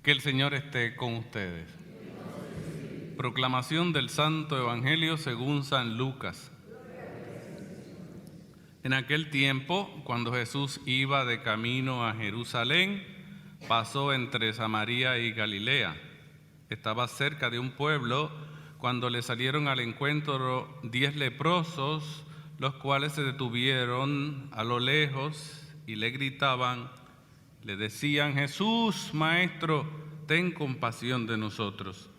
Que el Señor esté con ustedes. Proclamación del Santo Evangelio según San Lucas. En aquel tiempo, cuando Jesús iba de camino a Jerusalén, pasó entre Samaria y Galilea. Estaba cerca de un pueblo cuando le salieron al encuentro 10 leprosos, los cuales se detuvieron a lo lejos y le gritaban, le decían: Jesús, Maestro, ten compasión de nosotros.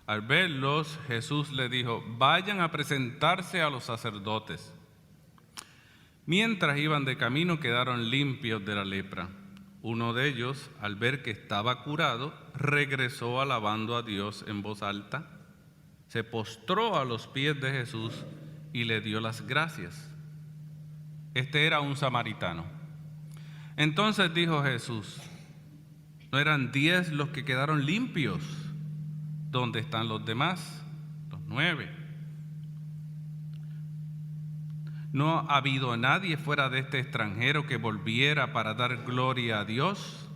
Al verlos, Jesús le dijo: vayan a presentarse a los sacerdotes. Mientras iban de camino, quedaron limpios de la lepra. Uno de ellos, al ver que estaba curado, regresó alabando a Dios en voz alta, se postró a los pies de Jesús y le dio las gracias. Este era un samaritano. Entonces dijo Jesús: ¿no eran 10 los que quedaron limpios? ¿Dónde están los demás? Los 9. ¿No ha habido nadie fuera de este extranjero que volviera para dar gloria a Dios?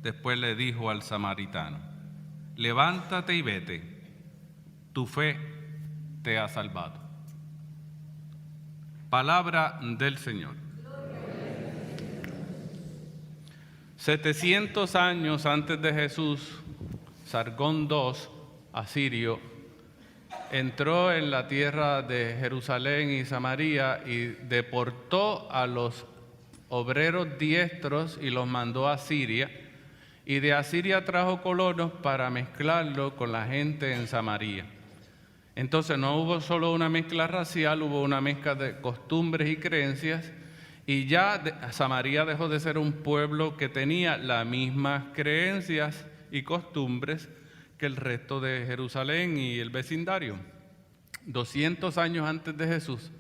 Después le dijo al samaritano: levántate y vete, tu fe te ha salvado. Palabra del Señor. 700 años antes de Jesús, Sargón II, asirio, entró en la tierra de Jerusalén y Samaria y deportó a los obreros diestros y los mandó a Siria, y de Asiria trajo colonos para mezclarlo con la gente en Samaria. Entonces no hubo solo una mezcla racial, hubo una mezcla de costumbres y creencias, y ya Samaria dejó de ser un pueblo que tenía las mismas creencias y costumbres que el resto de Jerusalén y el vecindario. 200 años antes de Jesús,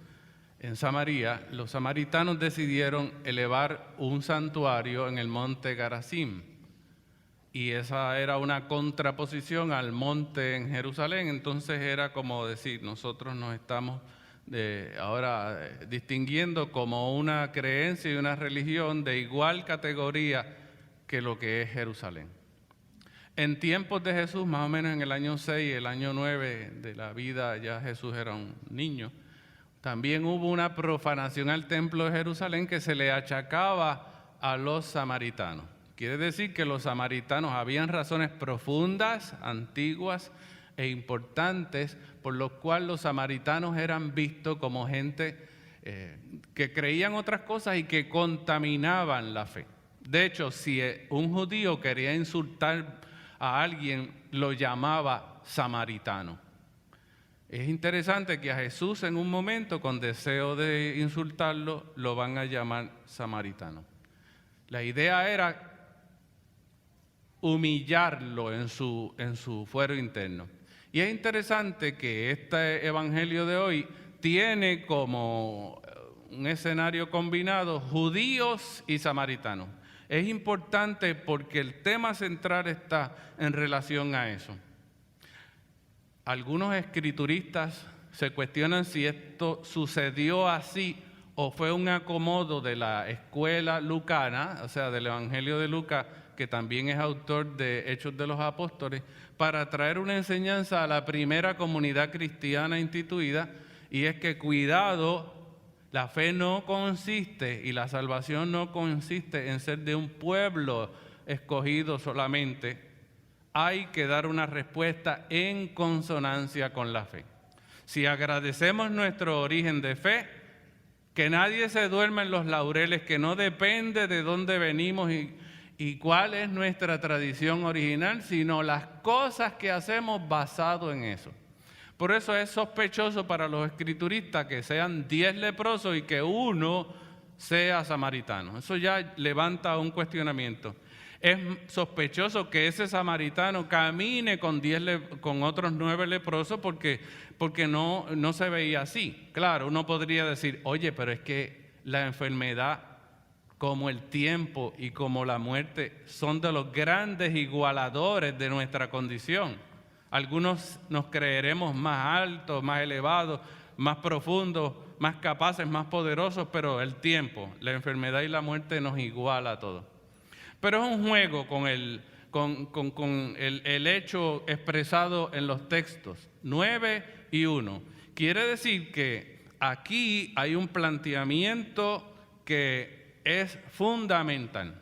en Samaria, los samaritanos decidieron elevar un santuario en el monte Garazim. Y esa era una contraposición al monte en Jerusalén. Entonces era como decir, nosotros nos estamos ahora distinguiendo como una creencia y una religión de igual categoría que lo que es Jerusalén. En tiempos de Jesús, más o menos en el año 6, el año 9 de la vida, ya Jesús era un niño, también hubo una profanación al templo de Jerusalén que se le achacaba a los samaritanos. Quiere decir que los samaritanos habían razones profundas, antiguas e importantes, por lo cual los samaritanos eran vistos como gente que creían otras cosas y que contaminaban la fe. De hecho, si un judío quería insultar a alguien, lo llamaba samaritano. Es interesante que a Jesús en un momento, con deseo de insultarlo, lo van a llamar samaritano. La idea era humillarlo en su fuero interno. Y es interesante que este evangelio de hoy tiene como un escenario combinado judíos y samaritanos. Es importante porque el tema central está en relación a eso. Algunos escrituristas se cuestionan si esto sucedió así o fue un acomodo de la escuela lucana, o sea, del Evangelio de Lucas, que también es autor de Hechos de los Apóstoles, para traer una enseñanza a la primera comunidad cristiana instituida, y es que cuidado, la fe no consiste y la salvación no consiste en ser de un pueblo escogido solamente. Hay que dar una respuesta en consonancia con la fe. Si agradecemos nuestro origen de fe, que nadie se duerma en los laureles, que no depende de dónde venimos y cuál es nuestra tradición original, sino las cosas que hacemos basado en eso. Por eso es sospechoso para los escrituristas que sean 10 leprosos y que uno sea samaritano. Eso ya levanta un cuestionamiento. Es sospechoso que ese samaritano camine con otros 9 leprosos porque no se veía así. Claro, uno podría decir, oye, pero es que la enfermedad, como el tiempo y como la muerte, son de los grandes igualadores de nuestra condición. Algunos nos creeremos más altos, más elevados, más profundos, más capaces, más poderosos, pero el tiempo, la enfermedad y la muerte nos iguala a todos. Pero es un juego con el hecho expresado en los textos, 9 y 1. Quiere decir que aquí hay un planteamiento que es fundamental.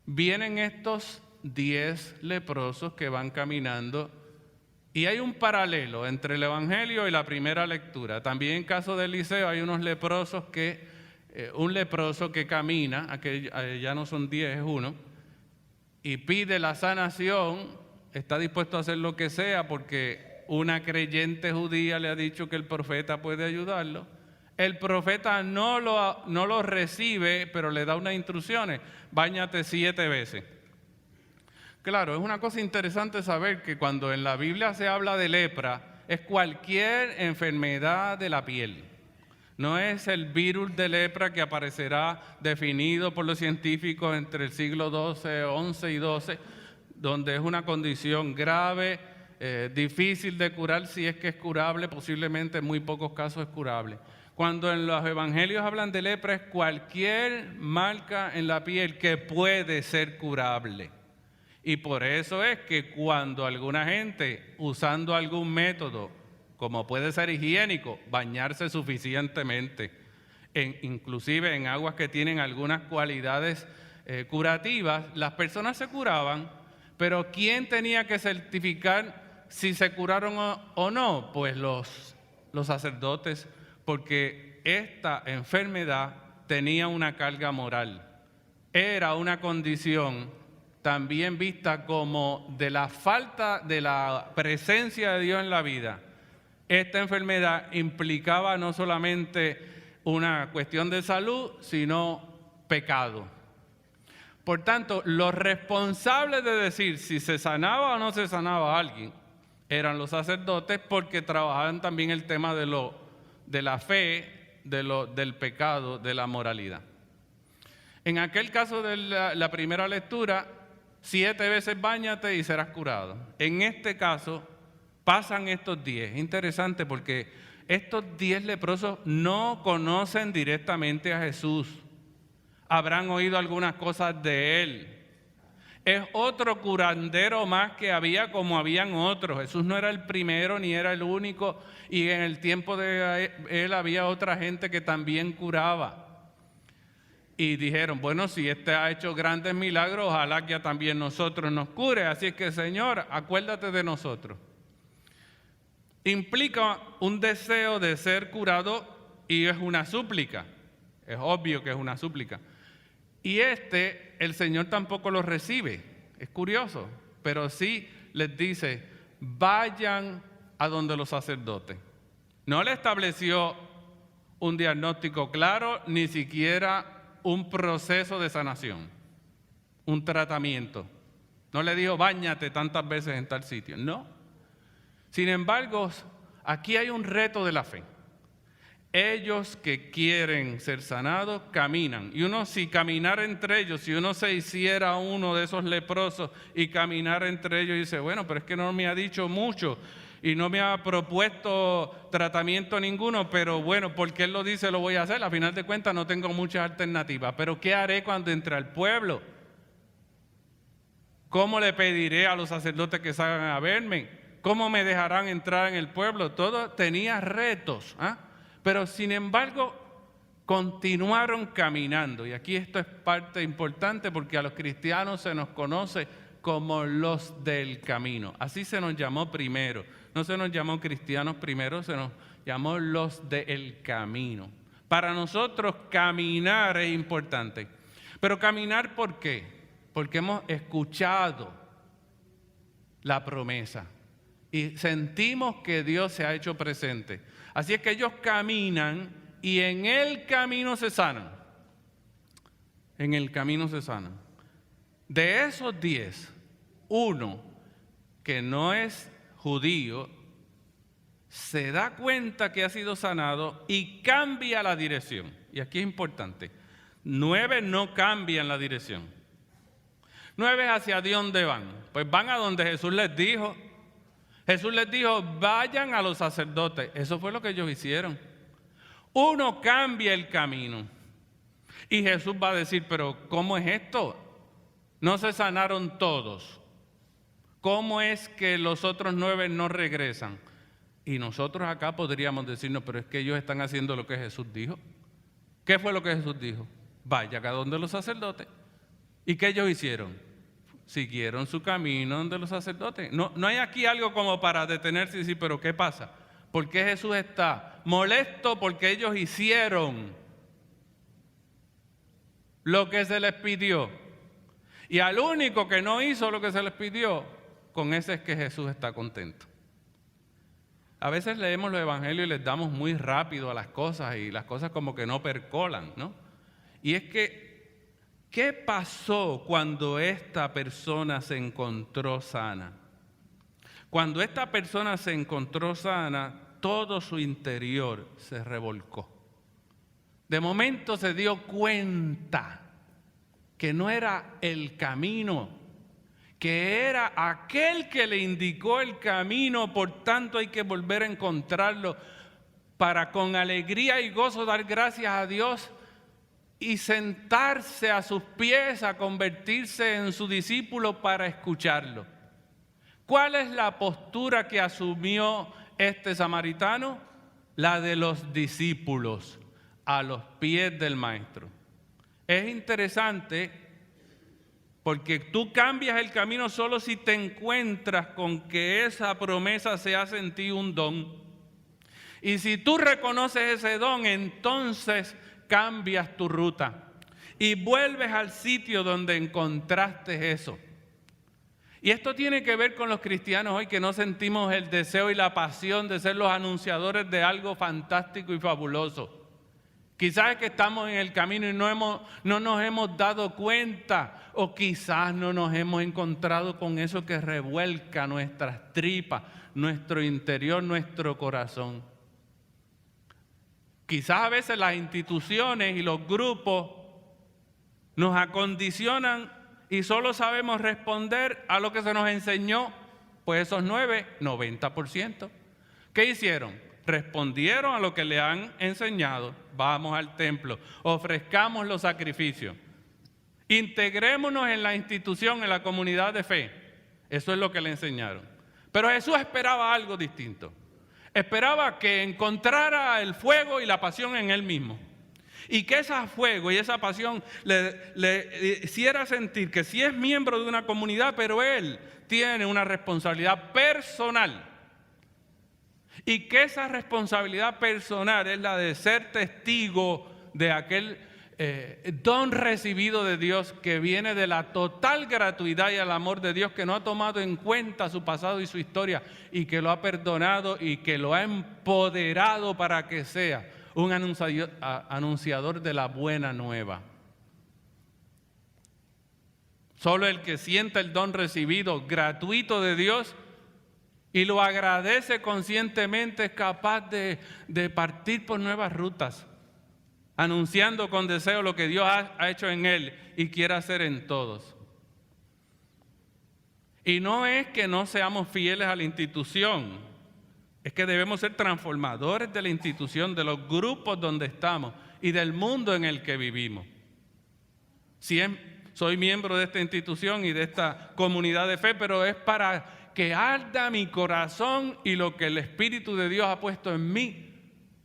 Vienen estos 10 leprosos que van caminando y hay un paralelo entre el Evangelio y la primera lectura. También en caso de Eliseo hay unos leprosos un leproso que camina, aquí ya no son 10, es uno, y pide la sanación, está dispuesto a hacer lo que sea porque una creyente judía le ha dicho que el profeta puede ayudarlo. El profeta no lo recibe, pero le da unas instrucciones: báñate 7 veces. Claro, es una cosa interesante saber que cuando en la Biblia se habla de lepra, es cualquier enfermedad de la piel. No es el virus de lepra que aparecerá definido por los científicos entre el siglo XI y XII, donde es una condición grave, difícil de curar, si es que es curable, posiblemente en muy pocos casos es curable. Cuando en los evangelios hablan de lepra, es cualquier marca en la piel que puede ser curable. Y por eso es que cuando alguna gente, usando algún método, como puede ser higiénico, bañarse suficientemente, inclusive en aguas que tienen algunas cualidades curativas, las personas se curaban, pero ¿quién tenía que certificar si se curaron o no? Pues los sacerdotes, porque esta enfermedad tenía una carga moral. Era una condición también vista como de la falta de la presencia de Dios en la vida. Esta enfermedad implicaba no solamente una cuestión de salud, sino pecado. Por tanto, los responsables de decir si se sanaba o no se sanaba a alguien eran los sacerdotes, porque trabajaban también el tema de la fe, del pecado, de la moralidad. En aquel caso de la primera lectura, 7 veces báñate y serás curado. En este caso, pasan estos 10. Interesante porque estos 10 leprosos no conocen directamente a Jesús. Habrán oído algunas cosas de Él. Es otro curandero más que había, como habían otros. Jesús no era el primero ni era el único, y en el tiempo de Él había otra gente que también curaba. Y dijeron, bueno, si este ha hecho grandes milagros, ojalá que también nosotros nos cure. Así es que, Señor, acuérdate de nosotros. Implica un deseo de ser curado y es una súplica. Es obvio que es una súplica. Y el Señor tampoco lo recibe. Es curioso, pero sí les dice, vayan a donde los sacerdotes. No le estableció un diagnóstico claro, ni siquiera un proceso de sanación, un tratamiento. No le dijo, báñate tantas veces en tal sitio. No. Sin embargo, aquí hay un reto de la fe. Ellos que quieren ser sanados, caminan. Y si caminara entre ellos, si uno se hiciera uno de esos leprosos y caminar entre ellos y dice, bueno, pero es que no me ha dicho mucho y no me ha propuesto tratamiento ninguno, pero bueno, porque Él lo dice, lo voy a hacer. A final de cuentas no tengo muchas alternativas. Pero ¿qué haré cuando entre al pueblo? ¿Cómo le pediré a los sacerdotes que salgan a verme? ¿Cómo me dejarán entrar en el pueblo? Todo tenía retos, pero sin embargo continuaron caminando. Y aquí esto es parte importante porque a los cristianos se nos conoce como los del camino. Así se nos llamó primero. No se nos llamó cristianos primero, se nos llamó los del camino. Para nosotros caminar es importante. Pero caminar, ¿por qué? Porque hemos escuchado la promesa y sentimos que Dios se ha hecho presente. Así es que ellos caminan y en el camino se sanan. En el camino se sanan. De esos 10, uno que no es judío se da cuenta que ha sido sanado y cambia la dirección. Y aquí es importante. 9 no cambian la dirección. 9 hacia dónde van. Pues van a donde Jesús les dijo. Jesús les dijo, vayan a los sacerdotes. Eso fue lo que ellos hicieron. Uno cambia el camino. Y Jesús va a decir, pero ¿cómo es esto? No se sanaron todos. ¿Cómo es que los otros 9 no regresan? Y nosotros acá podríamos decirnos, pero es que ellos están haciendo lo que Jesús dijo. ¿Qué fue lo que Jesús dijo? Vaya acá donde los sacerdotes. ¿Y qué ellos hicieron? Siguieron su camino donde los sacerdotes. No hay aquí algo como para detenerse y decir, pero ¿qué pasa? ¿Por qué Jesús está molesto? Porque ellos hicieron lo que se les pidió. Y al único que no hizo lo que se les pidió, con ese es que Jesús está contento. A veces leemos los evangelios y les damos muy rápido a las cosas y las cosas como que no percolan, ¿no? Y es que, ¿qué pasó cuando esta persona se encontró sana? Cuando esta persona se encontró sana, todo su interior se revolcó. De momento se dio cuenta que no era el camino, que era aquel que le indicó el camino, por tanto hay que volver a encontrarlo para con alegría y gozo dar gracias a Dios y sentarse a sus pies, a convertirse en su discípulo para escucharlo. ¿Cuál es la postura que asumió este samaritano? La de los discípulos, a los pies del Maestro. Es interesante porque tú cambias el camino solo si te encuentras con que esa promesa se hace en ti un don. Y si tú reconoces ese don, entonces cambias tu ruta y vuelves al sitio donde encontraste eso. Y esto tiene que ver con los cristianos hoy que no sentimos el deseo y la pasión de ser los anunciadores de algo fantástico y fabuloso. Quizás es que estamos en el camino y no nos hemos dado cuenta, o quizás no nos hemos encontrado con eso que revuelca nuestras tripas, nuestro interior, nuestro corazón. Quizás a veces las instituciones y los grupos nos acondicionan y solo sabemos responder a lo que se nos enseñó, pues esos 9, 90%. ¿Qué hicieron? Respondieron a lo que le han enseñado. Vamos al templo, ofrezcamos los sacrificios, integrémonos en la institución, en la comunidad de fe. Eso es lo que le enseñaron. Pero Jesús esperaba algo distinto. Esperaba que encontrara el fuego y la pasión en él mismo. Y que ese fuego y esa pasión le hiciera sentir que sí es miembro de una comunidad, pero él tiene una responsabilidad personal. Y que esa responsabilidad personal es la de ser testigo de aquel don recibido de Dios que viene de la total gratuidad y el amor de Dios, que no ha tomado en cuenta su pasado y su historia y que lo ha perdonado y que lo ha empoderado para que sea un anunciador de la buena nueva. Solo el que sienta el don recibido gratuito de Dios y lo agradece conscientemente es capaz de partir por nuevas rutas, anunciando con deseo lo que Dios ha hecho en él y quiere hacer en todos. Y no es que no seamos fieles a la institución, es que debemos ser transformadores de la institución, de los grupos donde estamos y del mundo en el que vivimos. Soy miembro de esta institución y de esta comunidad de fe, pero es para que arda mi corazón y lo que el Espíritu de Dios ha puesto en mí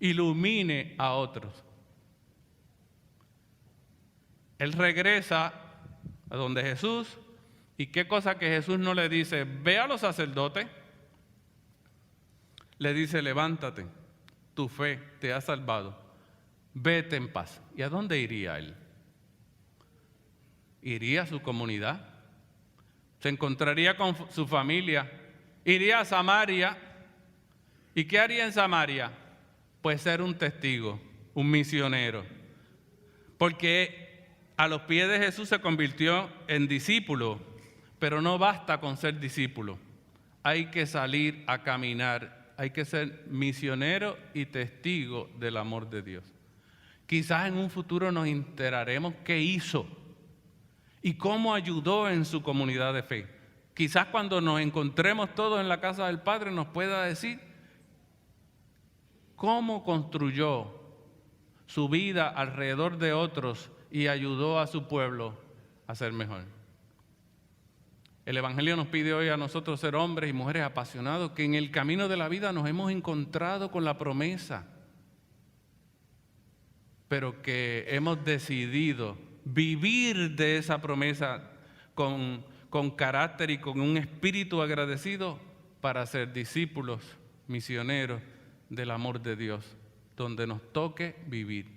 ilumine a otros. Él regresa a donde Jesús, y qué cosa que Jesús no le dice, ve a los sacerdotes, le dice, levántate, tu fe te ha salvado, vete en paz. ¿Y a dónde iría él? ¿Iría a su comunidad? ¿Se encontraría con su familia? ¿Iría a Samaria? ¿Y qué haría en Samaria? Pues ser un testigo, un misionero. Porque a los pies de Jesús se convirtió en discípulo, pero no basta con ser discípulo. Hay que salir a caminar, hay que ser misionero y testigo del amor de Dios. Quizás en un futuro nos enteraremos qué hizo y cómo ayudó en su comunidad de fe. Quizás cuando nos encontremos todos en la casa del Padre nos pueda decir cómo construyó su vida alrededor de otros y ayudó a su pueblo a ser mejor. El Evangelio nos pide hoy a nosotros ser hombres y mujeres apasionados, que en el camino de la vida nos hemos encontrado con la promesa, pero que hemos decidido vivir de esa promesa con carácter y con un espíritu agradecido para ser discípulos, misioneros del amor de Dios, donde nos toque vivir.